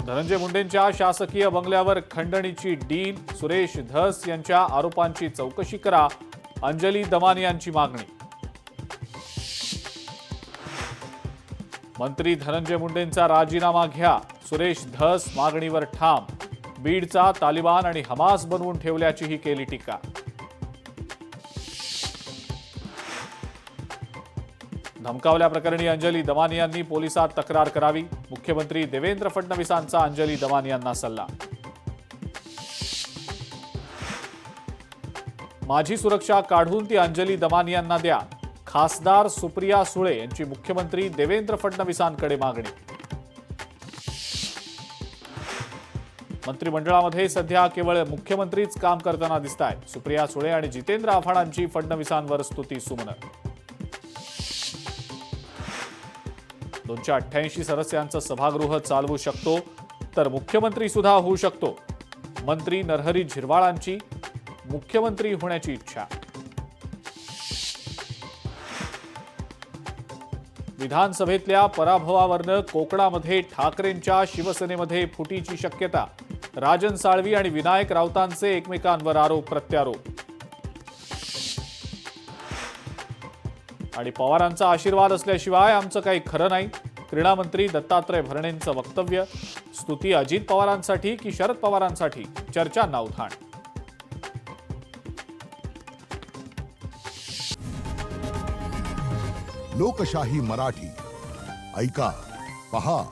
धनंजय मुंडेंच्या शासकीय बंगल्यावर खंडणीची डील, सुरेश धस यांच्या आरोपांची चौकशी करा, अंजली दमानी यांची मागणी. मंत्री धनंजय मुंडेंचा राजीनामा घ्या, सुरेश धस मागणीवर ठाम. बीडचा तालिबान आणि हमास बनवून ठेवल्याचीही केली टीका. धमकावल्याप्रकरणी अंजली दमानी यांनी पोलिसात तक्रार करावी, मुख्यमंत्री देवेंद्र फडणवीसांचा अंजली दमानी यांना सल्ला. माझी सुरक्षा काढून ती अंजली दमानी यांना द्या, खासदार सुप्रिया सुळे यांची मुख्यमंत्री देवेंद्र फडणवीसांकडे मागणी. मंत्रिमंडळामध्ये सध्या केवळ मुख्यमंत्रीच काम करताना दिसतायत. सुप्रिया सुळे आणि जितेंद्र आव्हाडांची फडणवीसांवर स्तुती सुमनं. 288 सदस्यांचं सभागृह चालवू शकतो तर मुख्यमंत्री सुद्धा होऊ शकतो. मंत्री नरहरी झिरवाळांची मुख्यमंत्री होण्याची इच्छा. विधानसभेतल्या पराभवावरनं कोकणामध्ये ठाकरेंच्या शिवसेनेमध्ये फुटीची शक्यता. राजन साळवी आणि विनायक राऊतांचे एकमेकांवर आरोप प्रत्यारोप. आणि पवारांचा आशीर्वाद असल्याशिवाय आमचं काही खरं नाही, क्रीडा मंत्री दत्तात्रय भरणेंचं वक्तव्य. स्तुती अजित पवारांसाठी की शरद पवारांसाठी, चर्चांना उधाण. लोकशाही मराठी ऐका, पहा,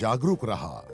जागरूक रहा.